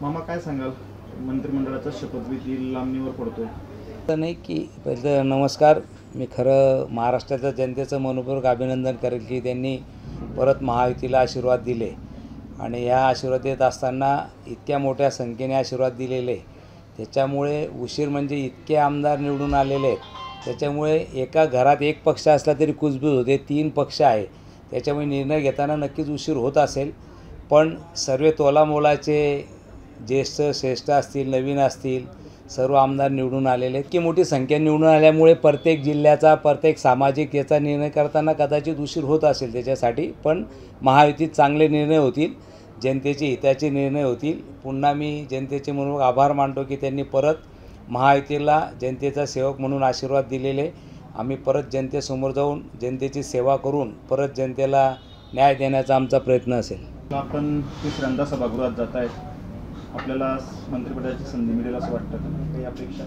मामा काय सांगाल, मंत्रिमंडळाचा शपथविधी लांबणीवर पडतोय? तर नाही की पहिलं नमस्कार. मी खरं महाराष्ट्राच्या जनतेचं मनपूर्वक अभिनंदन करेल की त्यांनी परत महायुतीला आशीर्वाद दिले आणि या आशीर्वाद देत असताना इतक्या मोठ्या संख्येने आशीर्वाद दिलेले, त्याच्यामुळे उशीर म्हणजे इतके आमदार निवडून आलेले आहेत. त्याच्यामुळे एका घरात एक पक्ष असला तरी कुजबूज होते, 3 पक्ष आहे, त्याच्यामुळे निर्णय घेताना नक्कीच उशीर होत असेल. पण सर्व तोलामोलाचे ज्येष्ठ श्रेष्ठ असतील, नवीन असतील, सर्व आमदार निवडून आलेले आहेत. की मोठी संख्या निवडून आल्यामुळे प्रत्येक जिल्ह्याचा प्रत्येक सामाजिक याचा निर्णय करताना कदाचित उशीर होत असेल त्याच्यासाठी. पण महायुतीत चांगले निर्णय होतील, जनतेचे हिताचे निर्णय होतील. पुन्हा मी जनतेचे म्हणून आभार मानतो की त्यांनी परत महायुतीला जनतेचा सेवक म्हणून आशीर्वाद दिलेले. आम्ही परत जनतेसमोर जाऊन जनतेची सेवा करून परत जनतेला न्याय देण्याचा आमचा प्रयत्न असेल. आपण तिसऱ्यांदा सभागृहात जात आहेत, आपल्याला मंत्रिपदाची संधी मिळेल असं वाटतं का? काही अपेक्षा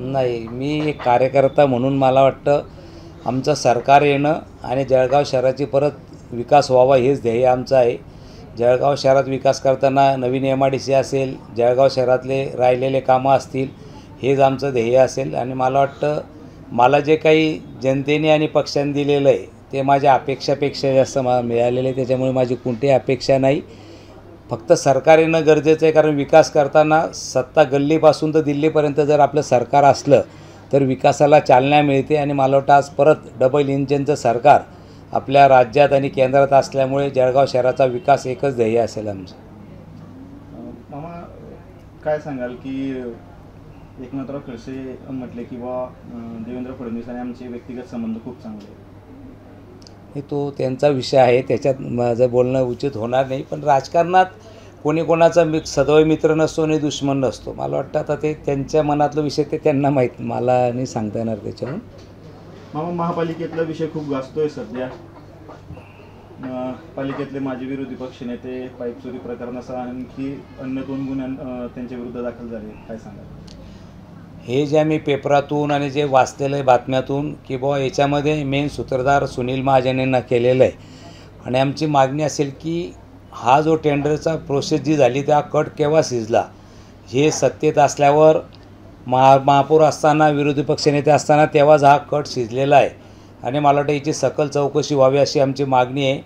नाही, मी एक कार्यकर्ता म्हणून मला वाटतं आमचं सरकार येणं आणि जळगाव शहराची परत विकास व्हावा हेच ध्येय आमचं आहे. जळगाव शहरात विकास करताना नवीन MIDC असेल, जळगाव शहरातले राहिलेले कामं असतील, हेच आमचं ध्येय असेल. आणि मला वाटतं मला जे काही जनतेने आणि पक्षाने दिलेलं आहे ते माझ्या अपेक्षापेक्षा जास्त मला मिळालेलं आहे. त्याच्यामुळे माझी कोणतीही अपेक्षा नाही, फक्त सरकार येणं गरजेचं आहे. कारण विकास करताना सत्ता गल्लीपासून तर दिल्लीपर्यंत जर आपलं सरकार असलं तर विकासाला चालना मिळते. आणि मला वाटतं आज परत डबल इंजिनचं सरकार आपल्या राज्यात आणि केंद्रात असल्यामुळे जळगाव शहराचा विकास एकच ध्येय असेल आमचं. मामा काय सांगाल की एकनाथराव खडसे म्हटले की बा देवेंद्र फडणवीस आणि आमचे व्यक्तिगत संबंध खूप चांगले आहेत? हे तो त्यांचा विषय आहे, त्याच्यात माझं बोलणं उचित होणार नाही. पण राजकारणात कोणी कोणाचा सदैव मित्र नसतो आणि दुश्मन नसतो. मला वाटतं आता ते त्यांच्या मनातला विषय ते त्यांना माहीत, मला नाही सांगता येणार त्याच्यावरून. मामा महापालिकेतला विषय खूप गाजतोय सध्या. पालिकेतले माजी विरोधी पक्षनेते पाईप चोरी प्रकरणासह आणखी अन्य 2 गुन्हे त्यांच्या विरुद्ध दाखल झाले, काय सांगाल? हे जे आम्ही पेपरातून आणि जे वाचलेलं आहे बातम्यातून की बुवा याच्यामध्ये मेन सूत्रधार सुनील महाजन यांना केलेलं आहे. आणि आमची मागणी असेल की हा जो टेंडरचा प्रोसेस जी झाली त्या कट केव्हा शिजला, हे सत्तेत असल्यावर महापौर असताना विरोधी पक्षनेते असताना तेव्हाच हा कट शिजलेला आहे. आणि मला वाटतं याची सकल चौकशी व्हावी अशी आमची मागणी आहे.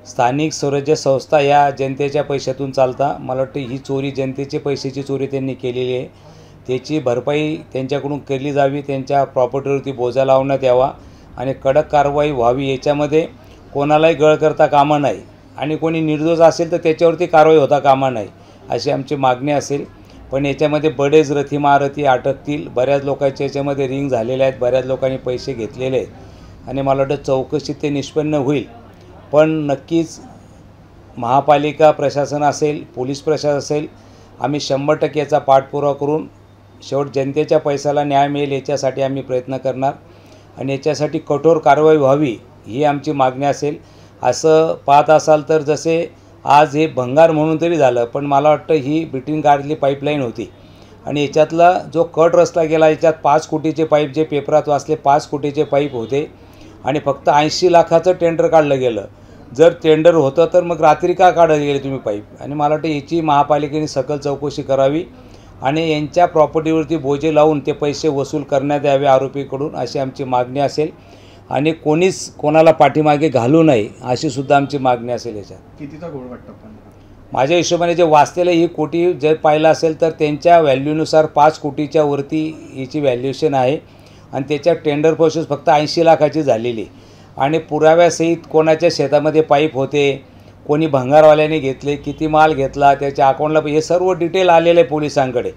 स्थानिक स्वराज्य संस्था या जनतेच्या पैशातून चालता. मला वाटतं ही चोरी जनतेचे पैशाची चोरी त्यांनी केलेली आहे, त्याची भरपाई त्यांच्याकडून केली जावी, त्यांच्या प्रॉपर्टीवरती बोजा लावण्यात यावा आणि कडक कारवाई व्हावी. याच्यामध्ये कोणालाही गळ करता कामा नाही आणि कोणी निर्दोष असेल तर त्याच्यावरती कारवाई होता कामा नाही अशी आमची मागणी असेल. पण याच्यामध्ये बरेच रथी महारथी अटकतील, बऱ्याच लोकांच्या याच्यामध्ये रिंग झालेल्या आहेत, बऱ्याच लोकांनी पैसे घेतलेले आहेत आणि मला वाटतं चौकशीत ते निष्पन्न होईल. पण नक्कीच महापालिका प्रशासन असेल, पोलीस प्रशासन असेल, आम्ही 100% याचा पाठपुरावा करून शेवट जनतेच्या पैशाला न्याय मिळेल याच्यासाठी आम्ही प्रयत्न करणार आणि याच्यासाठी कठोर कारवाई व्हावी ही आमची मागणी असेल. असं पाहत असाल तर जसे आज हे भंगार म्हणून तरी झालं, पण मला वाटतं ही ब्रिटन गाडली पाईपलाईन होती आणि याच्यातला जो कट रचला गेला, याच्यात 5 कोटीचे पाईप जे पेपरात वाचले 5 कोटीचे पाईप होते आणि फक्त 80 लाखाचं टेंडर काढलं गेलं. जर टेंडर होतं तर मग रात्री का काढले गेले तुम्ही पाईप? आणि मला वाटतं याची महापालिकेने सकल चौकशी करावी आणि यांच्या प्रॉपर्टीवरती बोजे लावून ते पैसे वसूल करण्यात यावे आरोपीकडून अशी आमची मागणी असेल. आणि कोणीच कोणाला पाठीमागे घालू नये अशी सुद्धा आमची मागणी असेल. याच्यात कितीचा घोळ वाटतं? पण माझ्या हिशोबाने जे वाचलेलं ही कोटी जर पाहिलं असेल तर त्यांच्या व्हॅल्यूनुसार 5 कोटीच्या वरती याची व्हॅल्युएशन आहे आणि त्याच्या टेंडर प्रोसेस फक्त 80 लाखाची झालेली आणि पुराव्यासहित कोणाच्या शेतामध्ये पाईप होते, कोणी भंगारवाल्याने घेतले, किती माल घेतला, त्याच्या अकाउंटला हे सर्व डिटेल आलेलं आहे पोलिसांकडे.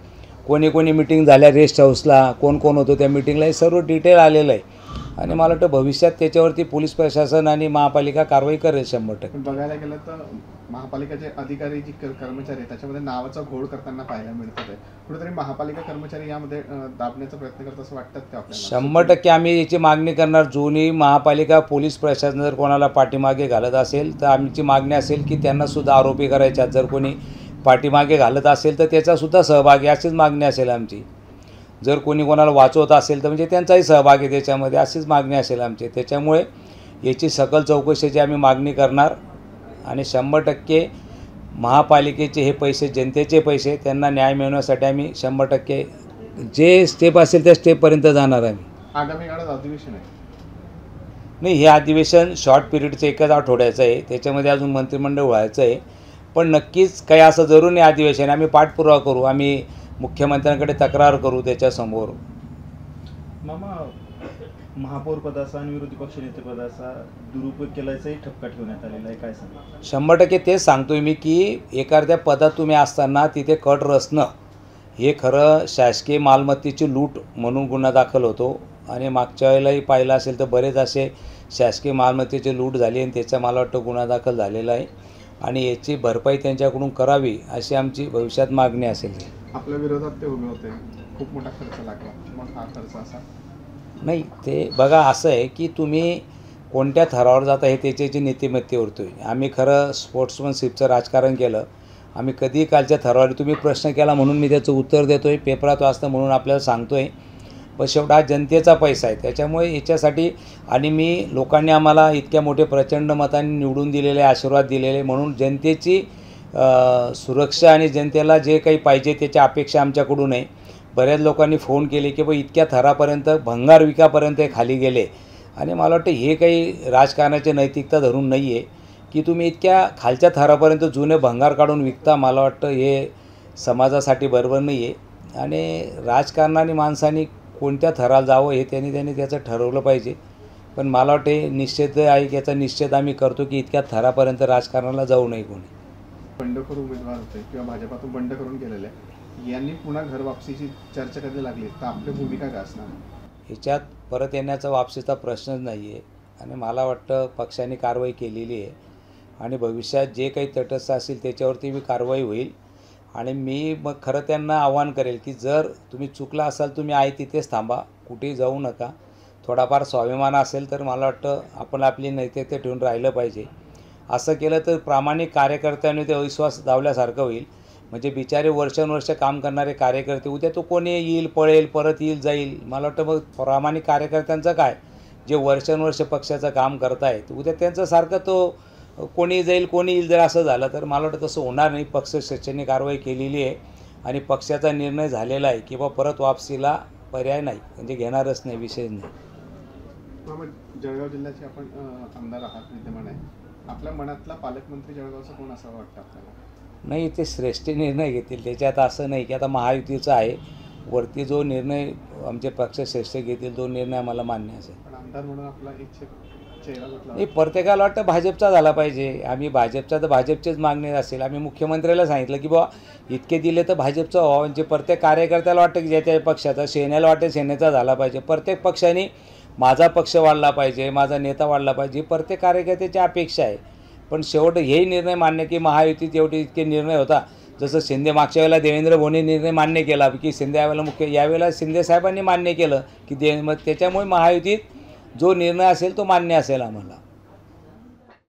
कोणी कोणी मिटिंग झाल्या रेस्ट हाऊसला, कोण कोण होतं त्या मिटिंगला, हे सर्व डिटेल आलेलं आहे. आणि मला वाटतं भविष्यात त्याच्यावरती पोलीस प्रशासन आणि महापालिका कारवाई करेल 100%. बघायला गेलं तर महापालिकेचे अधिकारी जी कर्मचारी आहेत त्याच्यामध्ये नावाचा घोळ करताना पाहायला मिळत आहे. कुठेतरी महापालिका कर्मचारी यामध्ये दाबण्याचा प्रयत्न करतात असं वाटतं ते आपल्याला? 100% आम्ही याची मागणी करणार. जुनी महापालिका पोलीस प्रशासन जर कोणाला पाठीमागे घालत असेल तर आमची मागणी असेल की त्यांनासुद्धा आरोपी करायच्यात. जर कोणी पाठीमागे घालत असेल तर त्याचासुद्धा सहभाग आहे अशीच मागणी असेल आमची. जर कोणी कोणाला वाचवत असेल तर म्हणजे त्यांचाही सहभाग आहे त्याच्यामध्ये अशीच मागणी असेल आमची. त्याच्यामुळे याची सकल चौकशीची आम्ही मागणी करणार आणि 100% महापालिकेचे हे पैसे जनतेचे पैसे, त्यांना न्याय मिळवण्यासाठी आम्ही 100% जे स्टेप असेल त्या स्टेपपर्यंत जाणार आहे. आगामी काळात अधिवेशन आहे. नाही, हे अधिवेशन शॉर्ट पिरियडचं एकच आठवड्याचं आहे, त्याच्यामध्ये अजून मंत्रिमंडळ व्हायचं आहे. पण नक्कीच काही असं जरूर नाही अधिवेशन, आम्ही पाठपुरावा करू, आम्ही मुख्यमंत्र्यांकडे तक्रार करू त्याच्यासमोर. मामा, महापौर पदाचा आणि विरोधी पक्षनेते पदाचा दुरुपयोग केल्याचाही ठपका ठेवण्यात आलेला आहे, काय सांगा? 100% तेच सांगतोय मी की एखाद्या पदात तुम्ही असताना तिथे कट रचणं हे खरं शासकीय मालमत्तेची लूट म्हणून गुन्हा दाखल होतो. आणि मागच्या वेळेलाही पाहिलं असेल तर बरेच असे शासकीय मालमत्तेची लूट झाली आणि त्याचा मला वाटतं गुन्हा दाखल झालेला आहे. आणि याची भरपाई त्यांच्याकडून करावी अशी आमची भविष्यात मागणी असेल. आपल्या विरोधात ते उभे होते, खूप मोठा खर्च लागला, मग हा खर्च असा नाही, ते बघा असं आहे की तुम्ही कोणत्या थरावर जाता हे त्याच्याची नीतिमत्तेवरती आहे. आम्ही खरं स्पोर्ट्समनशिपचं राजकारण केलं, आम्ही कधीही कालच्या थरावर, तुम्ही प्रश्न केला म्हणून मी त्याचं उत्तर देतो आहे, पेपरात वाचतं म्हणून आपल्याला सांगतो आहे. पण शेवटा हा जनतेचा पैसा आहे, त्याच्यामुळे याच्यासाठी, आणि मी लोकांनी आम्हाला इतक्या मोठे प्रचंड मतांनी निवडून दिलेले, आशीर्वाद दिलेले, म्हणून जनतेची सुरक्षा आणि जनतेला जे काही पाहिजे त्याची अपेक्षा आमच्याकडून आहे. बऱ्याच लोकांनी फोन केले की बा इतक्या थरापर्यंत भंगार विकापर्यंत खाली गेले. आणि मला वाटतं हे काही राजकारणाची नैतिकता धरून नाही आहे की तुम्ही इतक्या खालच्या थरापर्यंत जुने भंगार काढून विकता. मला वाटतं हे समाजासाठी बरोबर नाही आहे. आणि राजकारणाने माणसांनी कोणत्या थराला जावं हे त्यांनी त्याचं ठरवलं पाहिजे. पण मला वाटतं हे निश्चित आहे की याचा निश्चित आम्ही करतो की इतक्या थरापर्यंत राजकारणाला जाऊ नये कोणी. बंडखोर उमेदवार होते किंवा भाजपातून बंड करून गेलेले, यांनी पुन्हा घर वापसीची चर्चा कधी लागली तर आपली भूमिका काय असणार? ह्याच्यात परत येण्याचा वापसीचा प्रश्नच नाही आहे. आणि मला वाटतं पक्षाने कारवाई केलेली आहे आणि भविष्यात जे काही तटस्थ असेल त्याच्यावरती बी कारवाई होईल. आणि मी मग खरं त्यांना आव्हान करेल की जर तुम्ही चुकला असाल, तुम्ही आहे तिथेच थांबा, कुठेही जाऊ नका. थोडाफार स्वाभिमान असेल तर मला वाटतं आपण आपली नैतिकता ठेवून राहिलं पाहिजे. असं केलं तर प्रामाणिक कार्यकर्त्यांनी ते अविश्वास दावल्यासारखं होईल. म्हणजे बिचारे वर्षानुवर्ष काम करणारे कार्यकर्ते उद्या तो कोणी येईल, पळेल, परत येईल, जाईल. मला वाटतं मग प्रामाणिक कार्यकर्त्यांचं काय, जे वर्षानुवर्ष पक्षाचं काम करतायत, उद्या त्यांचं सारखं तो कोणी जाईल, कोणी येईल, जर असं झालं तर मला वाटतं तसं होणार नाही. पक्ष शैक्षणिक कारवाई केलेली आहे आणि पक्षाचा निर्णय झालेला आहे की बा परत वापसीला पर्याय नाही, म्हणजे घेणारच नाही, विषय नाही. जळगाव जिल्ह्याचे आपण आमदार आहात, विद्यमान आहे, आपल्या मनातला पालकमंत्री जळगावचा कोण असावं वाटतं आपल्याला? नाही, ते श्रेष्ठ निर्णय घेतील, त्याच्यात असं नाही की आता महायुतीचं आहे, वरती जो निर्णय आमचे पक्ष श्रेष्ठ घेतील तो निर्णय आम्हाला मान्य असेल. पण आमदार म्हणून आपला इच्छित चेहरा कुठला? नाही, प्रत्येकाला वाटतं भाजपचा झाला पाहिजे. आम्ही भाजपचा, तर भाजपचीच मागणी असेल. आम्ही मुख्यमंत्र्याला सांगितलं की बाबा इतके दिले तर भाजपचा व्हावं. म्हणजे प्रत्येक कार्यकर्त्याला वाटतं की ज्या पक्षाचा, सेनेला वाटतं सेनेचा झाला पाहिजे. प्रत्येक पक्षाने माझा पक्ष वाढला पाहिजे, माझा नेता वाढला पाहिजे, प्रत्येक कार्यकर्त्याची अपेक्षा आहे. पण शेवट हेही निर्णय मान्य की महायुतीत एवढे इतके निर्णय होता. जसं शिंदे मागच्या वेळेला देवेंद्र भोवने निर्णय मान्य केला की शिंदे यावेळेला यावेळेला शिंदे साहेबांनी मान्य केलं की मग त्याच्यामुळे महायुतीत जो निर्णय असेल तो मान्य असेल आम्हाला.